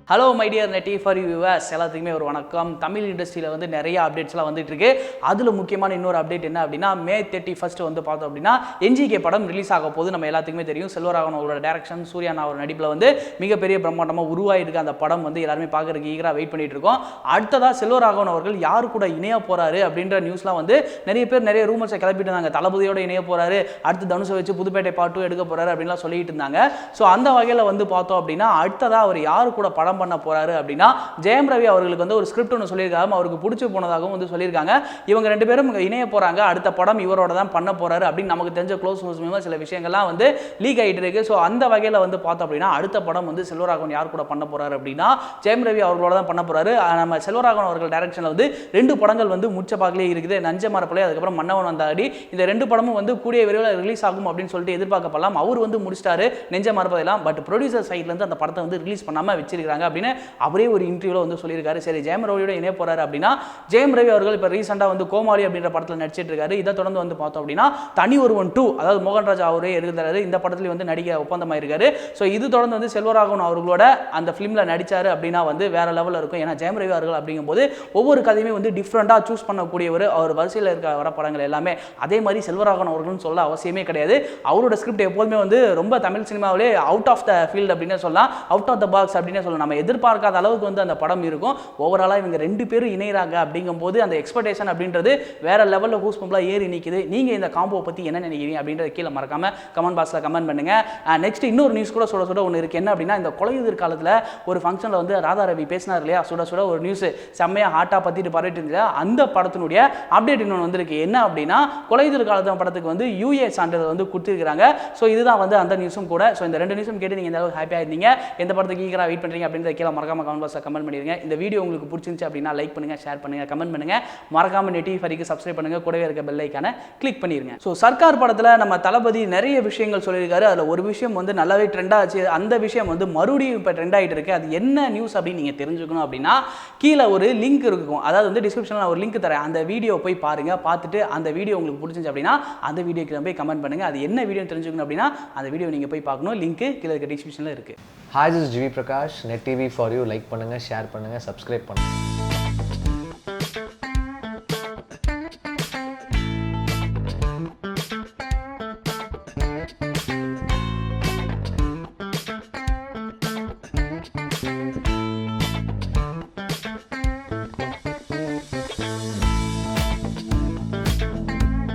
Hello my dear நெட்டி for you viewers எல்லாத்துக்குமே ஒரு வணக்கம். தமிழ் இண்டஸ்ட்ரியில் வந்து நிறைய அப்டேட்ஸ்லாம் வந்துட்டு இருக்கு. அதில் முக்கியமான இன்னொரு அப்டேட் என்ன அப்படின்னா, மே 31 வந்து பார்த்தோம் அப்படின்னா என்ஜிகே படம் ரிலீஸ் ஆக போது. நம்ம எல்லாத்துக்குமே தெரியும், செல்வராகவன் அவரோட டேரக்ஷன், சூர்யா அவர் நடிப்பில் வந்து மிகப்பெரிய பிரம்மாண்டமாக உருவாயிருக்கு. அந்த படம் வந்து எல்லாருமே பார்க்கறதுக்கு ஈகராக வெயிட் பண்ணிட்டு இருக்கோம். அடுத்ததாக செல்வராகவன் அவர்கள் யார் கூட இணைய போறாரு அப்படின்ற நியூஸ்லாம் வந்து நிறைய பேர் நிறைய ரூமர்ஸை கிளப்பிட்டு இருந்தாங்க. தளபதியோட இணைய போறாரு, அடுத்து தனுஷை வச்சு புதுப்பேட்டை பாட்டு எடுக்க போறாரு அப்படின்லாம் சொல்லிட்டு இருந்தாங்க. ஸோ அந்த வகையில் வந்து பார்த்தோம் அப்படின்னா அடுத்ததாக அவர் யார் கூட படம் பண்ண போறாரு அப்படின்னா, ஜெயம் ரவி அவர்களுக்கு வந்து ஒரு ஸ்கிரிப்ட் ஒன்று சொல்லியிருக்காங்க. அவருக்கு பிடிச்சி போனதாகவும் வந்து சொல்லியிருக்காங்க. இவங்க ரெண்டு பேரும் இணைய போறாங்க, அடுத்த படம் இவரோட தான் பண்ண போறாரு அப்படின்னு நமக்கு தெரிஞ்ச க்ளோஸ் சோர்ஸ் மூலமா சில விஷயங்கள்லாம் வந்து லீக் ஆகிட்டு இருக்கு. ஸோ அந்த வகையில் வந்து பார்த்தோம் அப்படின்னா அடுத்த படம் வந்து செல்வராகவன் யார் கூட பண்ண போறாரு அப்படின்னா ஜெயம் ரவி அவர்களோட தான் பண்ண போறாரு. நம்ம செல்வராகவன் அவர்கள் டைரக்ஷனில் வந்து 2 படங்கள் வந்து முச்ச பாக்கிலே இருக்குது. நஞ்ச மரப்பலை, அதுக்கப்புறம் மன்னவன் வந்தாடி. இந்த 2 படமும் வந்து கூடிய விரைவில் ரிலீஸ் ஆகும் அப்படின்னு சொல்லிட்டு எதிர்பார்க்கப்படலாம். அவர் வந்து முடிச்சிட்டாரு நெஞ்ச மரப்பதையெல்லாம். பட் ப்ரொடியூசர் சைட்ல இருந்து அந்த படத்தை வந்து ரிலீஸ் பண்ணாம வச்சிருக்காங்க அப்படின்னு அவரே ஒரு இன்டர்வியூல வந்து சொல்லியிருக்காரு. சரி, ஜெயம் ரவியோட இணைய போறாரு அப்படின்னா, ஜெயம் ரவி அவர்கள் இப்போ ரீசெண்டா வந்து கோமாளி அப்படின்ற படத்தில் நடிச்சிட்டு இருக்காரு. இதை தொடர்ந்து வந்து பார்த்தோம் அப்படின்னா தனி ஒருவன் 2, அதாவது மோகன்ராஜ் அவரே எழுதுறாரு. இந்த படத்துல வந்து நடிக்க ஒப்பந்தமாயிருக்காரு. ஸோ இது தொடர்ந்து வந்து செல்வராகவன் அவர்களோட அந்த ஃபிலிம்ல நடிச்சாரு அப்படின்னா வந்து வேற லெவலில் இருக்கும். ஏன்னா ஜெயம் ரவி அவர்கள் அப்படிங்கும்போது ஒவ்வொரு கதையுமே வந்து டிஃப்ரெண்டாக சூஸ் பண்ணக்கூடியவர். அவர் வரிசையில் இருக்க வர படங்கள் எல்லாமே அதே மாதிரி செல்வராகவன் அவர்கள்னு சொல்ல அவசியமே கிடையாது. அவரோட ஸ்கிரிப்ட் எப்போதுமே வந்து ரொம்ப தமிழ் சினிமாவிலே அவுட் ஆஃப் த ஃபீல்ட் அப்படின்னு சொல்லலாம், அவுட் ஆஃப் த பாக்ஸ் அப்படின்னு சொல்லலாம். நம்ம எதிர்பார்க்காத அளவுக்கு வந்து அந்த படம் இருக்கும். ஓவராலாக இவங்க 2 பேரும் இணைகிறாங்க அப்படிங்கும்போது அந்த எக்ஸ்பெக்டேஷன் அப்படின்றது வேற லெவலில் ஹூஸ் பம்பலாக ஏறி நிற்குது. நீங்கள் இந்த காம்போ பற்றி என்ன நினைக்கிறீங்க அப்படின்றத கீழே மறக்காம கமெண்ட் பாக்ஸில் கமெண்ட் பண்ணுங்க. நெக்ஸ்ட் இன்னொரு நியூஸ் கூட சுட ஒன்று இருக்குது. என்ன அப்படின்னா, இந்த கொலையுதிர் காலத்தில் ஒரு ஃபங்க்ஷனில் வந்து ராதா ரவி பேசினார் இல்லையா, சுட ஒரு நியூஸ் செம்மையாக ஹாட்டாக பற்றிட்டு பரவிட்டு இருந்துச்சு. அந்த படத்தினுடைய அப்டேட் இன்னொன்று வந்திருக்கு. என்ன அப்படின்னா, கொலையுதிர் காலத்து படத்துக்கு வந்து UA சான்றிதழ் வந்து கொடுத்துருக்காங்க. ஸோ இதுதான் வந்து அந்த நியூஸும் கூட. ஸோ இந்த 2 நியூஸும் கேட்டு நீங்கள் எந்த அளவுக்கு ஹாப்பியாக இருந்தீங்க, எந்த படத்துக்கு ஈகராக வெயிட் பண்ணுறீங்க அப்படின்றத கீழே மறக்காம கமெண்ட் பாக்ஸில் கமெண்ட் பண்ணிடுங்க. இந்த வீடியோ உங்களுக்கு பிடிச்சிருந்துச்சு அப்படின்னா லைக் பண்ணுங்க, ஷேர் பண்ணுங்க, கமெண்ட் பண்ணுங்க. மறக்காம நெட்டி ஃபரிக்கு சப்ஸ்கிரைப் பண்ணுங்க, கூடவே இருக்க பெல் ஐகானை கிளிக் பண்ணிருங்க. ஸோ சர்க்கார் படத்தில் நம்ம தளபதி நிறைய விஷயங்கள் சொல்லியிருக்காரு. அதில் ஒரு விஷயம் வந்து நல்லாவே ட்ரெண்ட் ஆச்சு. அந்த விஷயம் வந்து மறுபடியும் இப்போ ட்ரெண்ட் ஆகிட்டு இருக்கு. அது என்ன நியூஸ் அப்படின்னு நீங்கள் தெரிஞ்சுக்கணும் அப்படின்னா கீழே ஒரு லிங்க் இருக்கும். அதாவது வந்து டிஸ்கிரிப்ஷனில் நான் ஒரு லிங்க் தரேன். அந்த வீடியோ போய் பாருங்க. பார்த்துட்டு அந்த வீடியோ உங்களுக்கு பிடிச்சிருந்துச்சு அப்படின்னா அந்த வீடியோக்கு போய் கமெண்ட் பண்ணுங்க. அது என்ன வீடியோ தெரிஞ்சுக்கணும் அப்படின்னா அந்த வீடியோ நீங்கள் போய் பார்க்கணும். லிங்க் கீழே இருக்க டிஸ்கிரிப்ஷனில் இருக்கு. Hi, this is GV Prakash. Net TV for you. Like பண்ணுங்க, ஷேர் பண்ணுங்க, சப்ஸ்கிரைப் பண்ணுங்க.